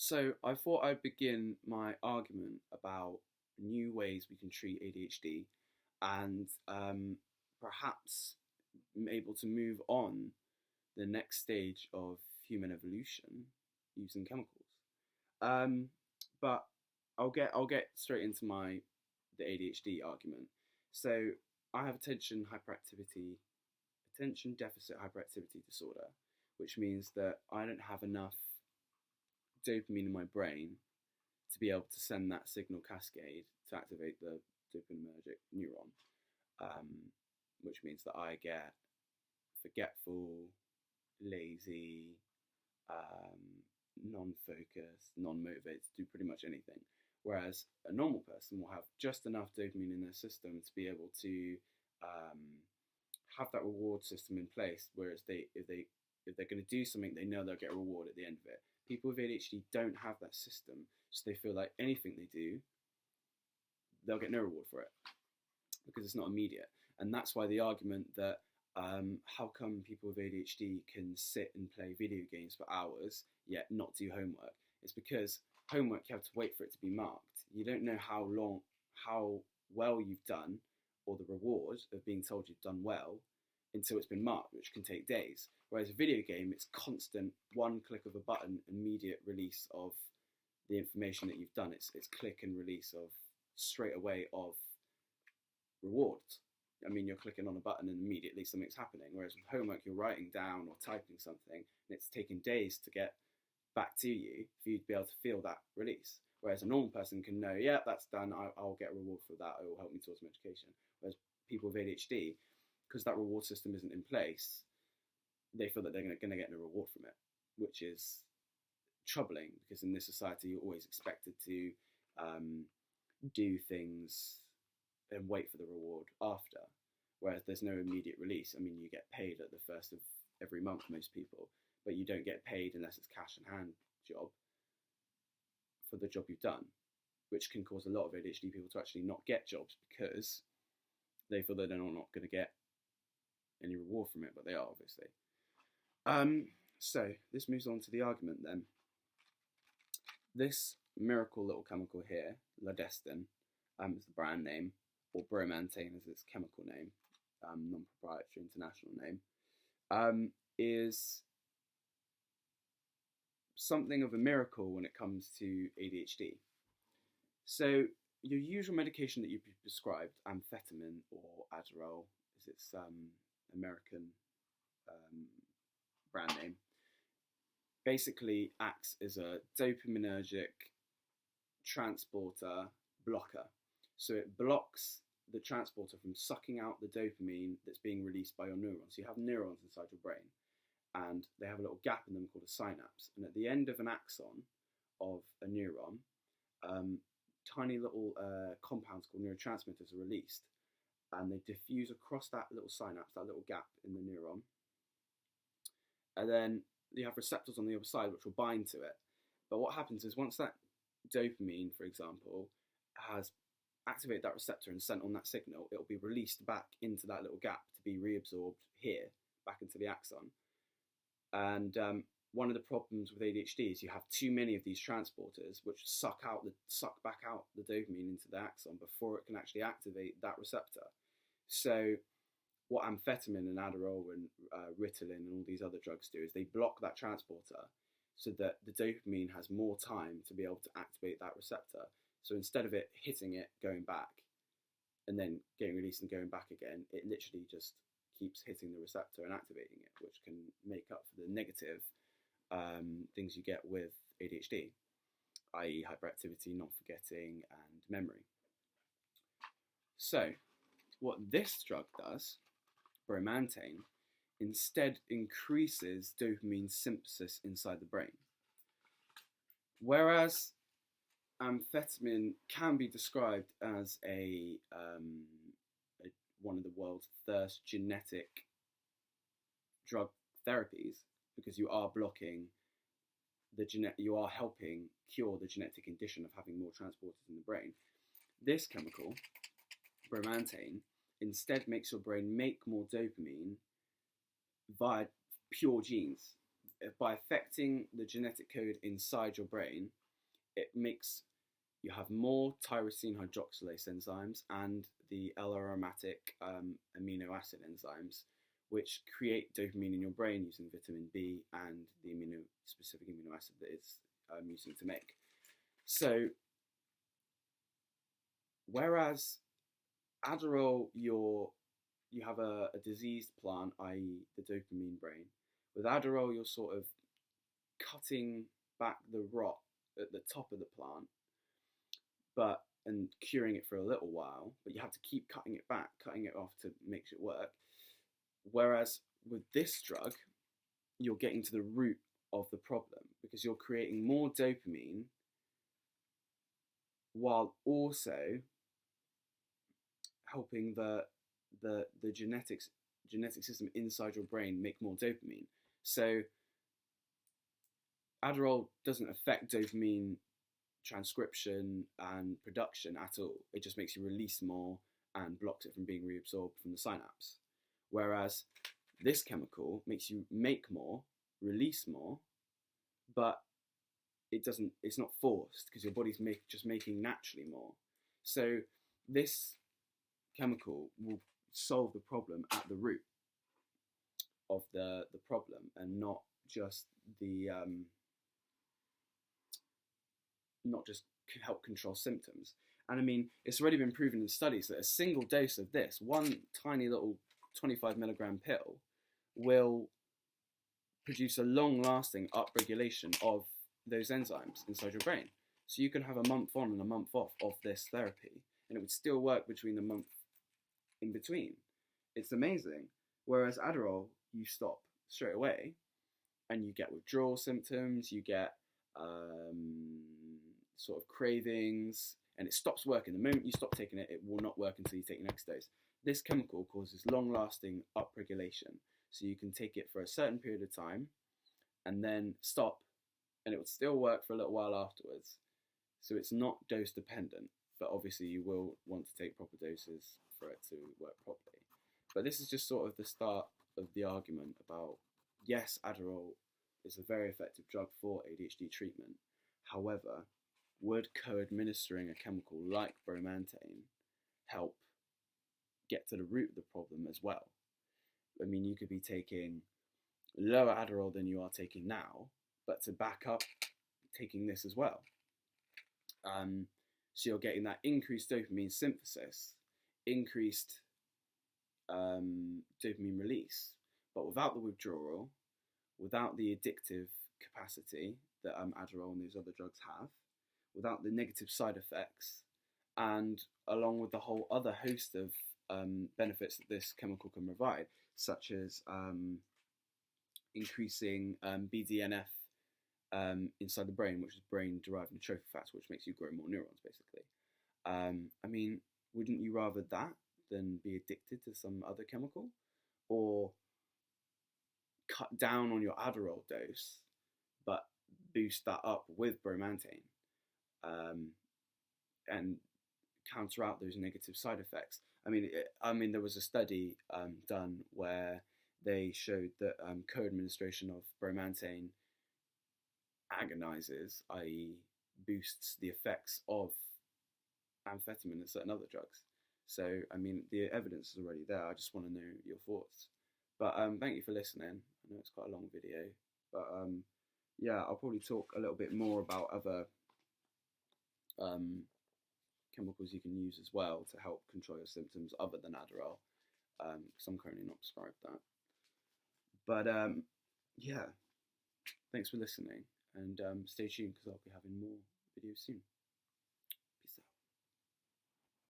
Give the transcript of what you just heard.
So I thought I'd begin my argument about new ways we can treat ADHD and perhaps able to move on the next stage of human evolution using chemicals. Um, but I'll get straight into the ADHD argument. So I have attention deficit hyperactivity disorder, which means that I don't have enough dopamine in my brain to be able to send that signal cascade to activate the dopaminergic neuron, um, which means that I get forgetful, lazy, non-focused, non-motivated to do pretty much anything. Whereas a normal person will have just enough dopamine in their system to be able to have that reward system in place. Whereas if they're going to do something, they know they'll get a reward at the end of it. People with ADHD don't have that system, so they feel like anything they do, they'll get no reward for it because it's not immediate. And that's why the argument that how come people with ADHD can sit and play video games for hours yet not do homework? It's because homework, you have to wait for it to be marked. You don't know how well you've done, or the reward of being told you've done well, until it's been marked, which can take days. Whereas a video game, it's constant, one click of a button, immediate release of the information that you've done. It's click and release of straight away of rewards. I mean, you're clicking on a button and immediately something's happening. Whereas with homework, you're writing down or typing something, and it's taking days to get back to you for you to be able to feel that release. Whereas a normal person can know, yeah, that's done, I'll get a reward for that, it will help me towards my education. Whereas people with ADHD, because that reward system isn't in place, they feel that they're going to get no reward from it, which is troubling because in this society you're always expected to do things and wait for the reward after, whereas there's no immediate release. I mean, you get paid at the first of every month, most people, but you don't get paid unless it's cash in hand job for the job you've done, which can cause a lot of ADHD people to actually not get jobs because they feel that they're not going to get any reward from it, but they are obviously. So this moves on to the argument then. This miracle little chemical here, ladestin, is the brand name, or bromantane is its chemical name, non-proprietary international name, is something of a miracle when it comes to ADHD. So your usual medication that you'd be prescribed, amphetamine or Adderall, is its American brand name, basically acts as a dopaminergic transporter blocker. So it blocks the transporter from sucking out the dopamine that's being released by your neurons. So you have neurons inside your brain, and they have a little gap in them called a synapse. And at the end of an axon of a neuron, tiny little compounds called neurotransmitters are released, and they diffuse across that little synapse, that little gap in the neuron. And then you have receptors on the other side which will bind to it. But what happens is once that dopamine, for example, has activated that receptor and sent on that signal, it will be released back into that little gap to be reabsorbed here, back into the axon. And one of the problems with ADHD is you have too many of these transporters which suck back out the dopamine into the axon before it can actually activate that receptor. So what amphetamine and Adderall and Ritalin and all these other drugs do is they block that transporter so that the dopamine has more time to be able to activate that receptor. So instead of it hitting it, going back, and then getting released and going back again, it literally just keeps hitting the receptor and activating it, which can make up for the negative things you get with ADHD, i.e. hyperactivity, not forgetting, and memory. So what this drug does, bromantane, instead increases dopamine synthesis inside the brain. Whereas amphetamine can be described as one of the world's first genetic drug therapies, because you are blocking you are helping cure the genetic condition of having more transporters in the brain. This chemical, bromantane, instead makes your brain make more dopamine via pure genes, by affecting the genetic code inside your brain, it makes you have more tyrosine hydroxylase enzymes and the L-aromatic amino acid enzymes, which create dopamine in your brain using vitamin B and the specific amino acid that it's using to make. So, whereas Adderall, you have a diseased plant, i.e. the dopamine brain. With Adderall, you're sort of cutting back the rot at the top of the plant, and curing it for a little while, but you have to keep cutting it back, cutting it off to make it work. Whereas with this drug, you're getting to the root of the problem, because you're creating more dopamine while also helping the genetic system inside your brain make more dopamine. So Adderall doesn't affect dopamine transcription and production at all. It just makes you release more and blocks it from being reabsorbed from the synapse. Whereas this chemical makes you make more, release more, but it's not forced, because your body's just making naturally more. So this chemical will solve the problem at the root of the problem, and not just help control symptoms. And I mean, it's already been proven in studies that a single dose of this, one tiny little 25 milligram pill, will produce a long-lasting upregulation of those enzymes inside your brain. So you can have a month on and a month off of this therapy, and it would still work between the month in between. It's amazing. Whereas Adderall, you stop straight away, and you get withdrawal symptoms, you get sort of cravings, and it stops working. The moment you stop taking it, it will not work until you take your next dose. This chemical causes long-lasting upregulation, so you can take it for a certain period of time, and then stop, and it will still work for a little while afterwards. So it's not dose dependent, but obviously you will want to take proper doses for it to work properly. But this is just sort of the start of the argument about, yes, Adderall is a very effective drug for ADHD treatment. However, would co-administering a chemical like bromantane help get to the root of the problem as well? I mean, you could be taking lower Adderall than you are taking now, but to back up taking this as well. So you're getting that increased dopamine synthesis, increased dopamine release, but without the withdrawal, without the addictive capacity that Adderall and these other drugs have, without the negative side effects, and along with the whole other host of benefits that this chemical can provide, such as increasing BDNF inside the brain, which is brain-derived neurotrophic factor, which makes you grow more neurons, basically. I mean, wouldn't you rather that than be addicted to some other chemical? Or cut down on your Adderall dose, but boost that up with bromantane, and counter out those negative side effects. I mean, there was a study done where they showed that co-administration of bromantane agonizes, i.e. boosts the effects of amphetamine and certain other drugs. So, I mean, the evidence is already there. I just want to know your thoughts. But thank you for listening. I know it's quite a long video. But yeah, I'll probably talk a little bit more about other chemicals you can use as well to help control your symptoms other than Adderall, because I'm currently not prescribed that. But yeah, thanks for listening, and stay tuned because I'll be having more videos soon.